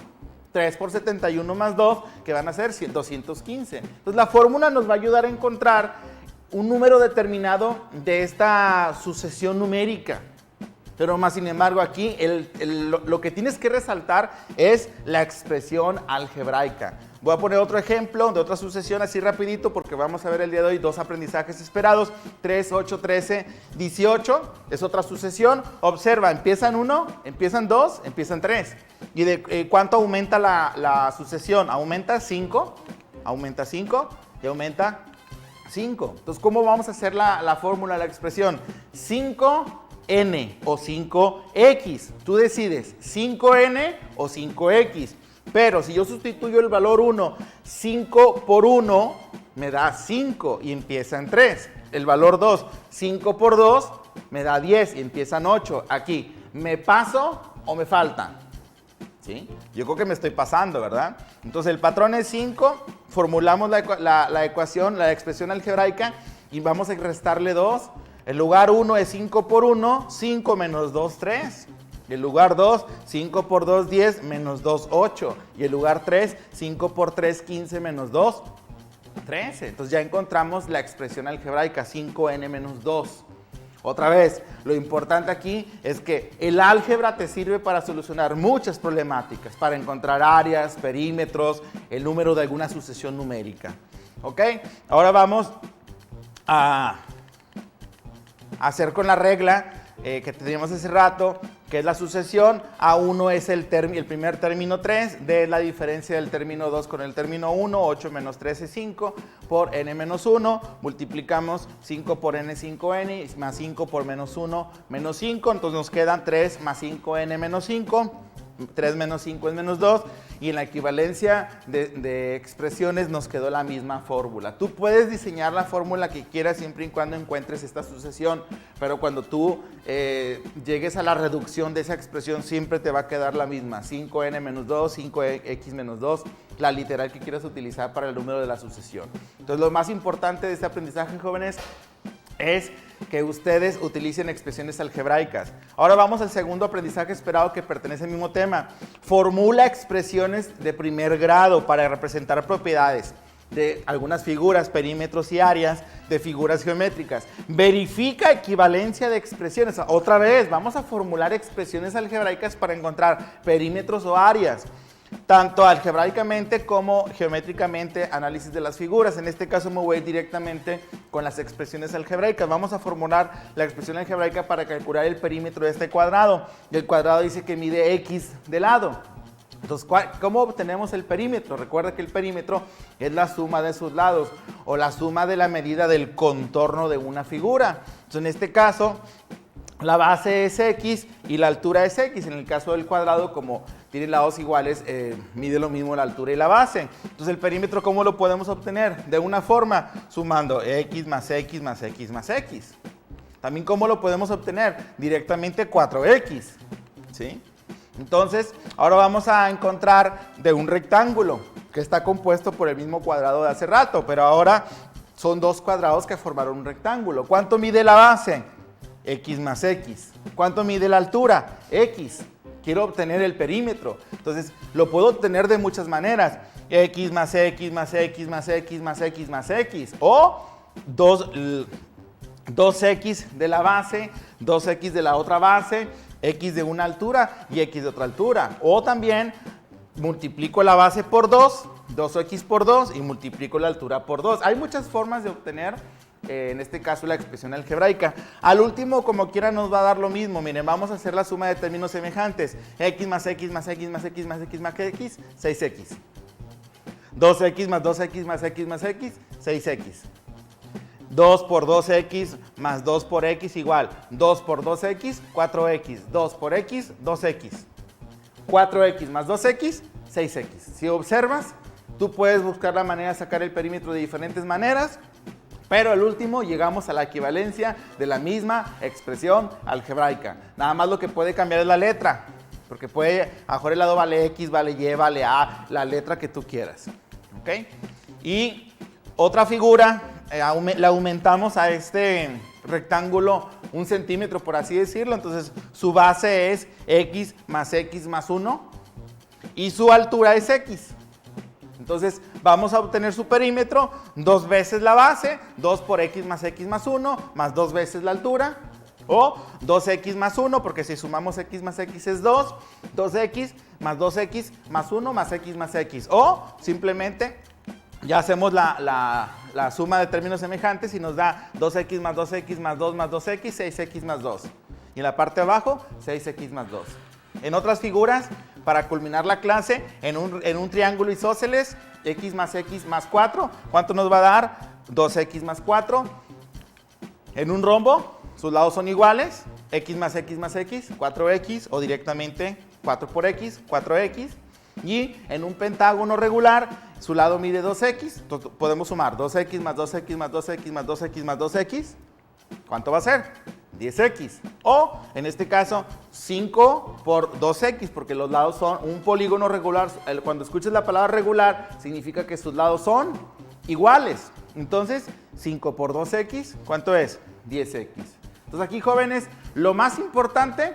3 por 71 más 2, que van a ser 215. Entonces la fórmula nos va a ayudar a encontrar un número determinado de esta sucesión numérica. Pero más sin embargo aquí lo que tienes que resaltar es la expresión algebraica. Voy a poner otro ejemplo de otra sucesión así rapidito porque vamos a ver el día de hoy dos aprendizajes esperados. 3, 8, 13, 18 es otra sucesión. Observa, empiezan 1, empiezan 2, empiezan 3. ¿Y de cuánto aumenta la sucesión? Aumenta 5 y aumenta 5. Entonces, ¿cómo vamos a hacer la fórmula, la expresión? 5n o 5x. Tú decides 5n o 5x. Pero si yo sustituyo el valor 1, 5 por 1 me da 5 y empieza en 3. El valor 2, 5 por 2 me da 10 y empieza en 8. Aquí, ¿me paso o me falta? ¿Sí? Yo creo que me estoy pasando, ¿verdad? Entonces el patrón es 5, formulamos la ecuación, la expresión algebraica y vamos a restarle 2. El lugar 1 es 5 por 1, 5 menos 2, 3. El lugar 2, 5 por 2, 10, menos 2, 8. Y el lugar 3, 5 por 3, 15, menos 2, 13. Entonces ya encontramos la expresión algebraica, 5n menos 2. Otra vez, lo importante aquí es que el álgebra te sirve para solucionar muchas problemáticas, para encontrar áreas, perímetros, el número de alguna sucesión numérica. ¿Ok? Ahora vamos a hacer con la regla que teníamos hace rato, que es la sucesión. A1 es el primer término 3, D es la diferencia del término 2 con el término 1, 8 menos 3 es 5, por n menos 1, multiplicamos 5 por n, 5n, más 5 por menos 1, menos 5, entonces nos quedan 3 más 5n menos 5, 3 menos 5 es menos 2, y en la equivalencia de expresiones nos quedó la misma fórmula. Tú puedes diseñar la fórmula que quieras siempre y cuando encuentres esta sucesión, pero cuando tú llegues a la reducción de esa expresión siempre te va a quedar la misma, 5n menos 2, 5x menos 2, la literal que quieras utilizar para el número de la sucesión. Entonces lo más importante de este aprendizaje, jóvenes, es que ustedes utilicen expresiones algebraicas. Ahora vamos al segundo aprendizaje esperado que pertenece al mismo tema. Formula expresiones de primer grado para representar propiedades de algunas figuras, perímetros y áreas de figuras geométricas. Verifica equivalencia de expresiones. Otra vez, vamos a formular expresiones algebraicas para encontrar perímetros o áreas, tanto algebraicamente como geométricamente, análisis de las figuras. En este caso me voy directamente con las expresiones algebraicas. Vamos a formular la expresión algebraica para calcular el perímetro de este cuadrado. Y el cuadrado dice que mide X de lado. Entonces, ¿cómo obtenemos el perímetro? Recuerda que el perímetro es la suma de sus lados o la suma de la medida del contorno de una figura. Entonces, en este caso, la base es X y la altura es X. En el caso del cuadrado, como tiene lados iguales, mide lo mismo la altura y la base. Entonces, el perímetro, ¿cómo lo podemos obtener? De una forma, sumando X más X más X más X. También, ¿cómo lo podemos obtener? Directamente 4X, ¿sí? Entonces, ahora vamos a encontrar de un rectángulo que está compuesto por el mismo cuadrado de hace rato, pero ahora son dos cuadrados que formaron un rectángulo. ¿Cuánto mide la base? X más X. ¿Cuánto mide la altura? X. Quiero obtener el perímetro. Entonces, lo puedo obtener de muchas maneras. X más X más X más X más X más X. O 2X de la base, 2X de la otra base, X de una altura y X de otra altura. O también multiplico la base por 2, 2X por 2 y multiplico la altura por 2. Hay muchas formas de obtener, en este caso, la expresión algebraica. Al último, como quiera, nos va a dar lo mismo. Miren, vamos a hacer la suma de términos semejantes. X más X más X más X más X más X, 6X. 2X más 2X más X más X, 6X. 2 por 2X más 2 por X igual 2 por 2X, 4X. 2 por X, 2X. 4X más 2X, 6X. Si observas, tú puedes buscar la manera de sacar el perímetro de diferentes maneras, pero al último llegamos a la equivalencia de la misma expresión algebraica. Nada más lo que puede cambiar es la letra, porque puede, a lo mejor el lado vale X, vale Y, vale A, la letra que tú quieras. ¿Ok? Y otra figura, la aumentamos a este rectángulo 1 centímetro, por así decirlo. Entonces, su base es X más 1 y su altura es X. Entonces, vamos a obtener su perímetro, 2 veces la base, 2 por X más 1, más 2 veces la altura, o 2X más 1, porque si sumamos X más X es 2, 2X más 2X más 1 más X, o simplemente ya hacemos la suma de términos semejantes y nos da 2X más 2X más 2 más 2X, 6X más 2. Y en la parte de abajo, 6X más 2. En otras figuras, para culminar la clase, en un triángulo isósceles, X más 4, ¿cuánto nos va a dar? 2X más 4. En un rombo, sus lados son iguales, X más X, 4X, o directamente 4 por X, 4X. Y en un pentágono regular, su lado mide 2X, entonces podemos sumar 2X más 2X más 2X más 2X más 2X. ¿Cuánto va a ser? 10X. O, en este caso, 5 por 2X, porque los lados son un polígono regular. Cuando escuches la palabra regular, significa que sus lados son iguales. Entonces, 5 por 2X, ¿cuánto es? 10X. Entonces aquí, jóvenes, lo más importante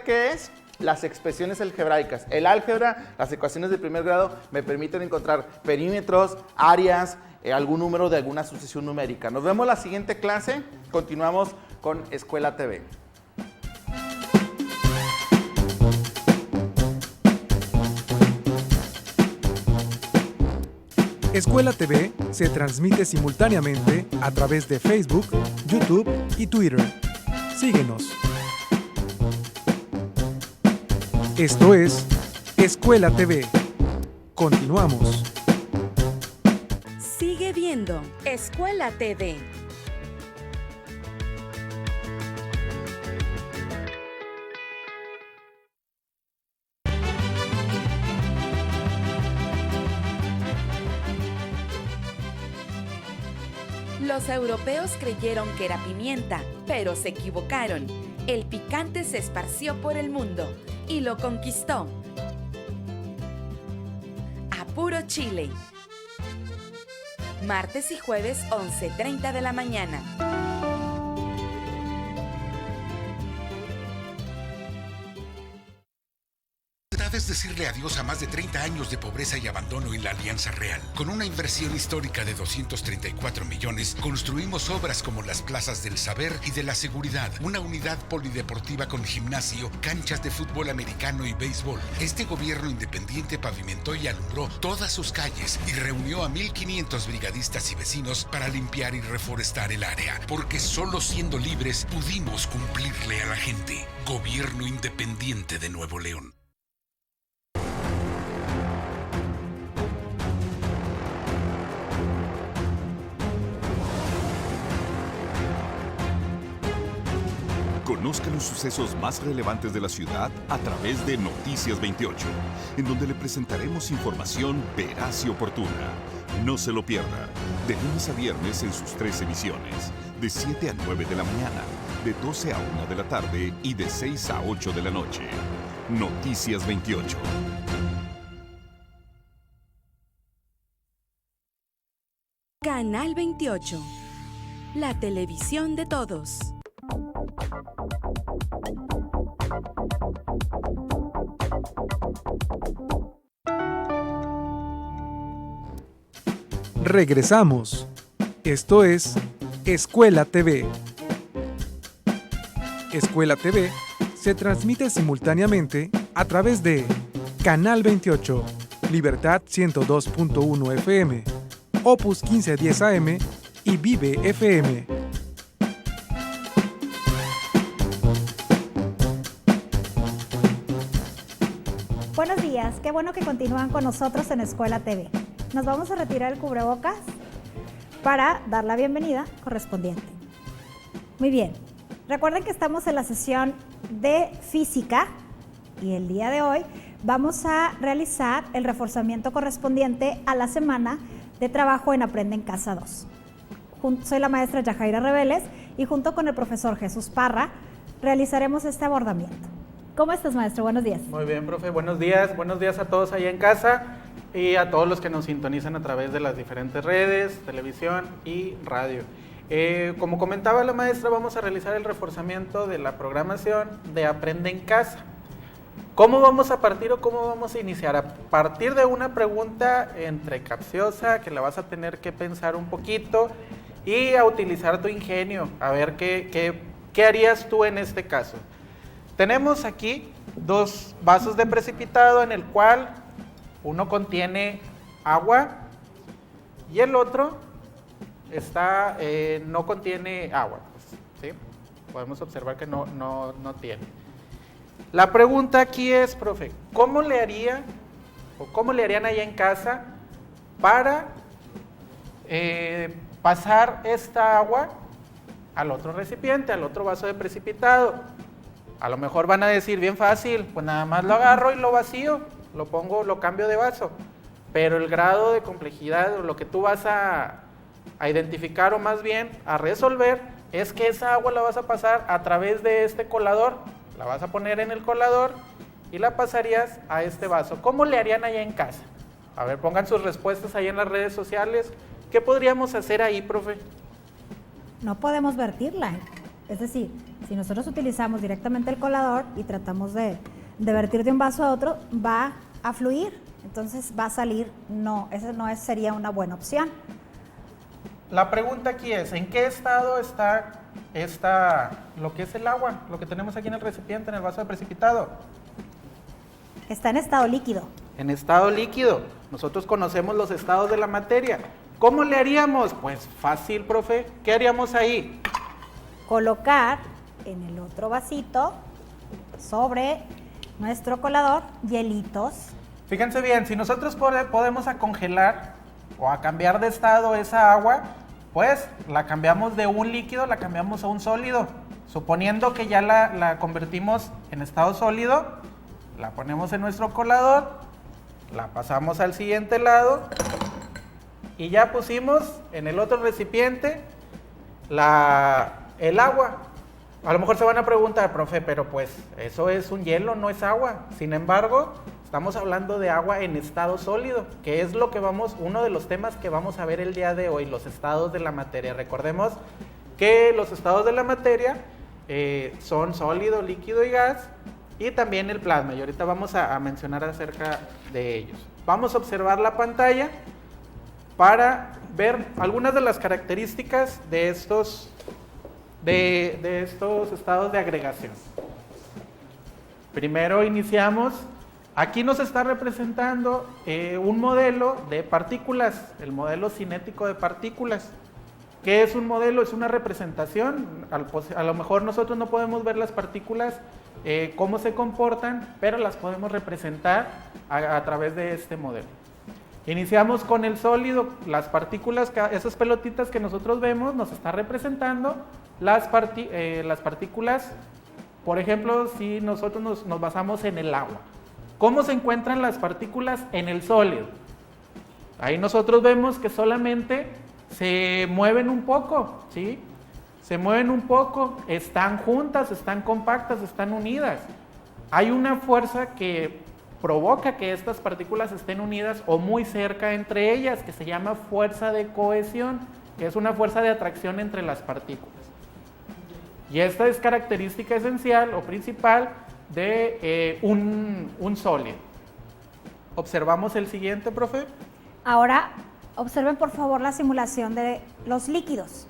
que es las expresiones algebraicas. El álgebra, las ecuaciones de primer grado, me permiten encontrar perímetros, áreas, algún número de alguna sucesión numérica. Nos vemos la siguiente clase. Continuamos con Escuela TV. Escuela TV se transmite simultáneamente a través de Facebook, YouTube y Twitter. Síguenos. Esto es Escuela TV. Continuamos. Sigue viendo Escuela TV. Los europeos creyeron que era pimienta, pero se equivocaron. El picante se esparció por el mundo y lo conquistó. A puro chile. Martes y jueves, 11:30 de la mañana. puedes decirle adiós a más de 30 años de pobreza y abandono en la Alianza Real. Con una inversión histórica de 234 millones, construimos obras como las plazas del saber y de la seguridad, una unidad polideportiva con gimnasio, canchas de fútbol americano y béisbol. Este gobierno independiente pavimentó y alumbró todas sus calles y reunió a 1,500 brigadistas y vecinos para limpiar y reforestar el área, porque solo siendo libres pudimos cumplirle a la gente. Gobierno independiente de Nuevo León. Conozca los sucesos más relevantes de la ciudad a través de Noticias 28, en donde le presentaremos información veraz y oportuna. No se lo pierda, de lunes a viernes en sus 3 emisiones, de 7 a 9 de la mañana, de 12 a 1 de la tarde y de 6 a 8 de la noche. Noticias 28. Canal 28, la televisión de todos. Regresamos. Esto es Escuela TV. Escuela TV se transmite simultáneamente a través de Canal 28, Libertad 102.1 FM, Opus 1510 AM y Vive FM. Buenos días, qué bueno que continúan con nosotros en Escuela TV. Nos vamos a retirar el cubrebocas para dar la bienvenida correspondiente. Muy bien, recuerden que estamos en la sesión de física y el día de hoy vamos a realizar el reforzamiento correspondiente a la semana de trabajo en Aprende en Casa 2. Soy la maestra Yajaira Reveles y junto con el profesor Jesús Parra realizaremos este abordamiento. ¿Cómo estás, maestro? Buenos días. Muy bien, profe. Buenos días a todos allá en casa y a todos los que nos sintonizan a través de las diferentes redes, televisión y radio. Como comentaba la maestra, vamos a realizar el reforzamiento de la programación de Aprende en Casa. ¿Cómo vamos a partir o cómo vamos a iniciar? A partir de una pregunta entre capciosa que la vas a tener que pensar un poquito y a utilizar tu ingenio, a ver qué harías tú en este caso. Tenemos aquí 2 vasos de precipitado en el cual uno contiene agua y el otro no contiene agua. ¿Sí? Podemos observar que no tiene. La pregunta aquí es, profe, ¿cómo le haría o cómo le harían allá en casa para pasar esta agua al otro recipiente, al otro vaso de precipitado? A lo mejor van a decir, bien fácil, pues nada más lo agarro y lo vacío, lo cambio de vaso. Pero el grado de complejidad o lo que tú vas a identificar o más bien a resolver es que esa agua la vas a pasar a través de este colador. La vas a poner en el colador y la pasarías a este vaso. ¿Cómo le harían allá en casa? A ver, pongan sus respuestas ahí en las redes sociales. ¿Qué podríamos hacer ahí, profe? No podemos vertirla. Es decir, si nosotros utilizamos directamente el colador y tratamos de vertir de un vaso a otro, va a fluir. Entonces va a salir, esa no sería una buena opción. La pregunta aquí es, ¿en qué estado está lo que es el agua, lo que tenemos aquí en el recipiente, en el vaso de precipitado? Está en estado líquido. En estado líquido. Nosotros conocemos los estados de la materia. ¿Cómo le haríamos? Pues fácil, profe. ¿Qué haríamos ahí? Colocar en el otro vasito, sobre nuestro colador, hielitos. Fíjense bien, si nosotros podemos a congelar o a cambiar de estado esa agua, pues la cambiamos de un líquido, la cambiamos a un sólido. Suponiendo que ya la convertimos en estado sólido, la ponemos en nuestro colador, la pasamos al siguiente lado y ya pusimos en el otro recipiente el agua. A lo mejor se van a preguntar, profe, pero pues eso es un hielo, no es agua. Sin embargo, estamos hablando de agua en estado sólido, que es uno de los temas que vamos a ver el día de hoy, los estados de la materia. Recordemos que los estados de la materia son sólido, líquido y gas, y también el plasma, y ahorita vamos a mencionar acerca de ellos. Vamos a observar la pantalla para ver algunas de las características de estos estados de agregación. Primero iniciamos, aquí nos está representando un modelo de partículas, el modelo cinético de partículas. ¿Qué es un modelo? Es una representación. A lo mejor nosotros no podemos ver las partículas, cómo se comportan, pero las podemos representar a través de este modelo. Iniciamos con el sólido, las partículas, esas pelotitas que nosotros vemos, nos está representando las partículas. Por ejemplo, si nosotros nos basamos en el agua, ¿cómo se encuentran las partículas en el sólido? Ahí nosotros vemos que solamente se mueven un poco, ¿sí? Se mueven un poco, están juntas, están compactas, están unidas. Hay una fuerza que provoca que estas partículas estén unidas o muy cerca entre ellas, que se llama fuerza de cohesión, que es una fuerza de atracción entre las partículas. Y esta es característica esencial o principal de un sólido. Observamos el siguiente, profe. Ahora, observen por favor la simulación de los líquidos.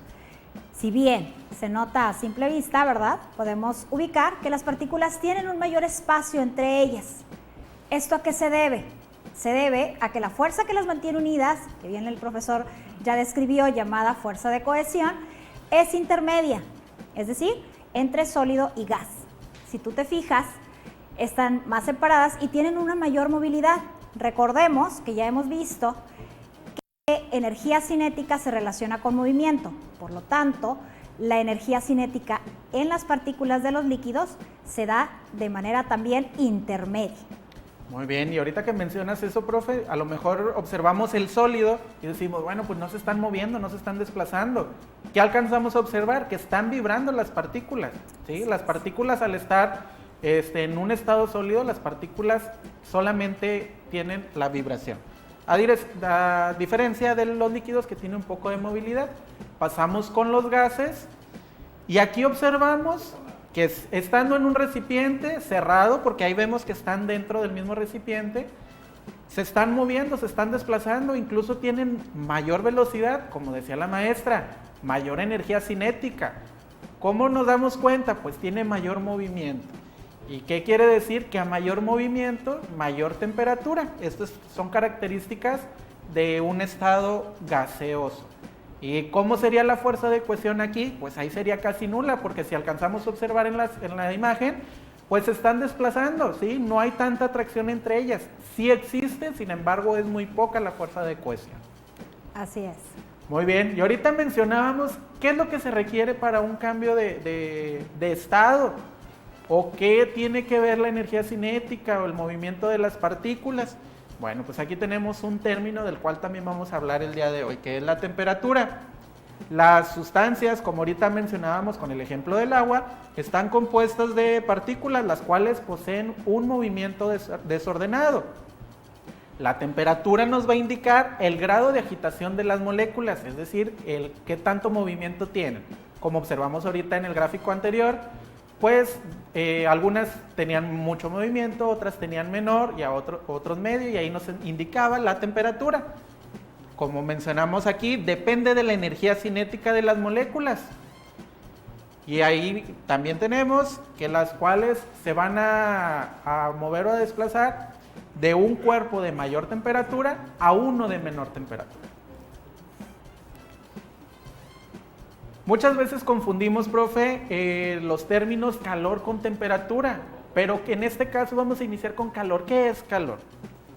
Si bien se nota a simple vista, ¿verdad? Podemos ubicar que las partículas tienen un mayor espacio entre ellas. ¿Esto a qué se debe? Se debe a que la fuerza que las mantiene unidas, que bien el profesor ya describió, llamada fuerza de cohesión, es intermedia, es decir, entre sólido y gas. Si tú te fijas, están más separadas y tienen una mayor movilidad. Recordemos que ya hemos visto que energía cinética se relaciona con movimiento. Por lo tanto, la energía cinética en las partículas de los líquidos se da de manera también intermedia. Muy bien, y ahorita que mencionas eso, profe, a lo mejor observamos el sólido y decimos, bueno, pues no se están moviendo, no se están desplazando. ¿Qué alcanzamos a observar? Que están vibrando las partículas, ¿sí? Las partículas al estar en un estado sólido, las partículas solamente tienen la vibración. A diferencia de los líquidos que tienen un poco de movilidad. Pasamos con los gases y aquí observamos que estando en un recipiente cerrado, porque ahí vemos que están dentro del mismo recipiente, se están moviendo, se están desplazando, incluso tienen mayor velocidad, como decía la maestra, mayor energía cinética. ¿Cómo nos damos cuenta? Pues tiene mayor movimiento. ¿Y qué quiere decir? Que a mayor movimiento, mayor temperatura. Estas son características de un estado gaseoso. ¿Y cómo sería la fuerza de cohesión aquí? Pues ahí sería casi nula, porque si alcanzamos a observar en la imagen, pues se están desplazando, ¿sí? No hay tanta atracción entre ellas. Sí existe, sin embargo, es muy poca la fuerza de cohesión. Así es. Muy bien, y ahorita mencionábamos qué es lo que se requiere para un cambio de estado, o qué tiene que ver la energía cinética o el movimiento de las partículas. Bueno, pues aquí tenemos un término del cual también vamos a hablar el día de hoy, que es la temperatura. Las sustancias, como ahorita mencionábamos con el ejemplo del agua, están compuestas de partículas, las cuales poseen un movimiento desordenado. La temperatura nos va a indicar el grado de agitación de las moléculas, es decir, qué tanto movimiento tienen. Como observamos ahorita en el gráfico anterior, pues algunas tenían mucho movimiento, otras tenían menor y a otros medio, y ahí nos indicaba la temperatura. Como mencionamos aquí, depende de la energía cinética de las moléculas. Y ahí también tenemos que las cuales se van a mover o a desplazar de un cuerpo de mayor temperatura a uno de menor temperatura. Muchas veces confundimos, profe, los términos calor con temperatura, pero que en este caso vamos a iniciar con calor. ¿Qué es calor?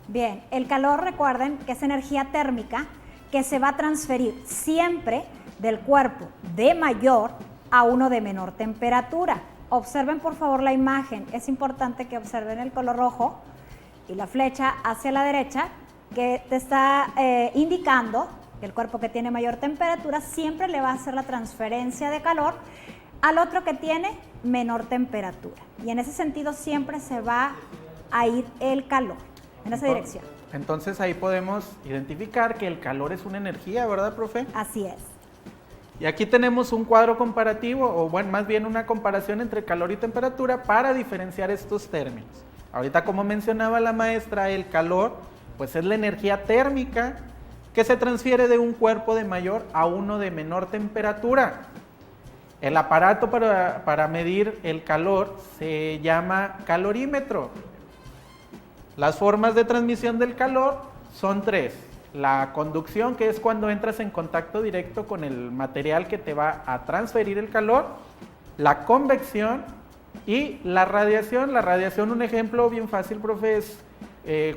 Bien, el calor, recuerden que es energía térmica que se va a transferir siempre del cuerpo de mayor a uno de menor temperatura. Observen por favor la imagen, es importante que observen el color rojo y la flecha hacia la derecha que te está indicando que el cuerpo que tiene mayor temperatura siempre le va a hacer la transferencia de calor al otro que tiene menor temperatura. Y en ese sentido siempre se va a ir el calor en esa dirección. Entonces ahí podemos identificar que el calor es una energía, ¿verdad, profe? Así es. Y aquí tenemos un cuadro comparativo, o bueno, más bien una comparación entre calor y temperatura para diferenciar estos términos. Ahorita, como mencionaba la maestra, el calor pues es la energía térmica que se transfiere de un cuerpo de mayor a uno de menor temperatura. El aparato para medir el calor se llama calorímetro. Las formas de transmisión del calor son 3. La conducción, que es cuando entras en contacto directo con el material que te va a transferir el calor. La convección y la radiación. La radiación, un ejemplo bien fácil, profe, es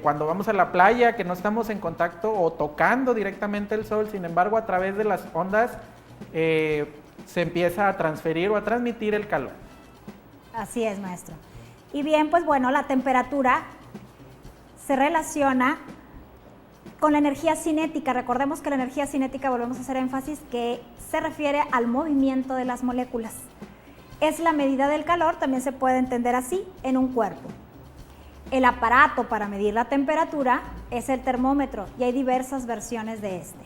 cuando vamos a la playa, que no estamos en contacto o tocando directamente el sol, sin embargo, a través de las ondas se empieza a transferir o a transmitir el calor. Así es, maestro. Y bien, pues bueno, la temperatura se relaciona con la energía cinética. Recordemos que la energía cinética, volvemos a hacer énfasis, que se refiere al movimiento de las moléculas. Es la medida del calor, también se puede entender así, en un cuerpo. El aparato para medir la temperatura es el termómetro y hay diversas versiones de este.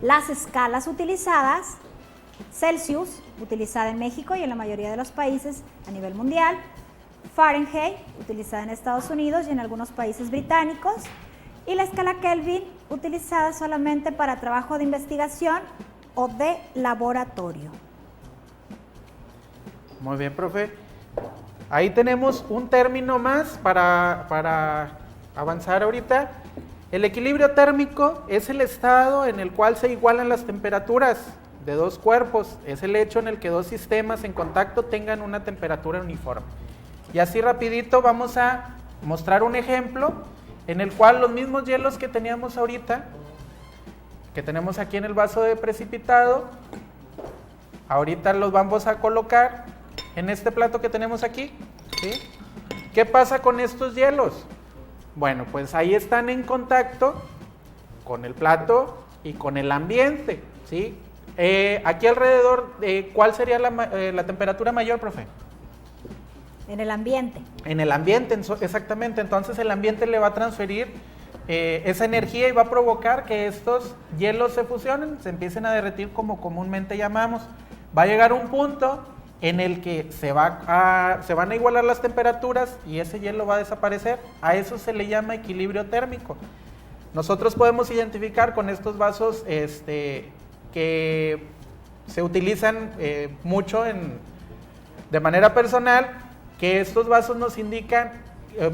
Las escalas utilizadas: Celsius, utilizada en México y en la mayoría de los países a nivel mundial; Fahrenheit, utilizada en Estados Unidos y en algunos países británicos; y la escala Kelvin, utilizada solamente para trabajo de investigación o de laboratorio. Muy bien, profe. Ahí tenemos un término más para avanzar ahorita. El equilibrio térmico es el estado en el cual se igualan las temperaturas de dos cuerpos. Es el hecho en el que dos sistemas en contacto tengan una temperatura uniforme. Y así rapidito vamos a mostrar un ejemplo en el cual los mismos hielos que teníamos ahorita, que tenemos aquí en el vaso de precipitado, ahorita los vamos a colocar en este plato que tenemos aquí, ¿sí? ¿Qué pasa con estos hielos? Bueno, pues ahí están en contacto con el plato y con el ambiente, ¿sí? Aquí alrededor, ¿cuál sería la temperatura mayor, profe? En el ambiente. En el ambiente, exactamente. Entonces el ambiente le va a transferir esa energía y va a provocar que estos hielos se fusionen, se empiecen a derretir como comúnmente llamamos. Va a llegar un punto en el que se van a igualar las temperaturas y ese hielo va a desaparecer. A eso se le llama equilibrio térmico. Nosotros podemos identificar con estos vasos que se utilizan mucho de manera personal, que estos vasos nos indican,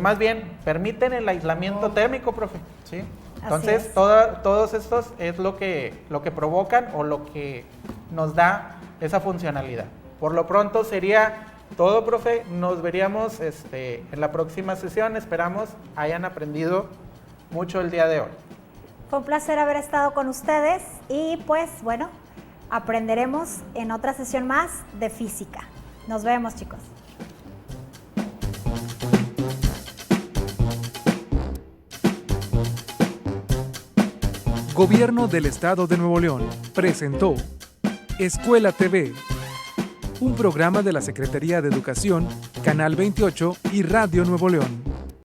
más bien permiten el aislamiento térmico, profe, ¿sí? Entonces todos estos es lo que provocan o lo que nos da esa funcionalidad. Por lo pronto sería todo, profe. Nos veríamos en la próxima sesión. Esperamos hayan aprendido mucho el día de hoy. Fue un placer haber estado con ustedes y pues bueno, aprenderemos en otra sesión más de física. Nos vemos, chicos. Gobierno del Estado de Nuevo León presentó Escuela TV, un programa de la Secretaría de Educación, Canal 28 y Radio Nuevo León.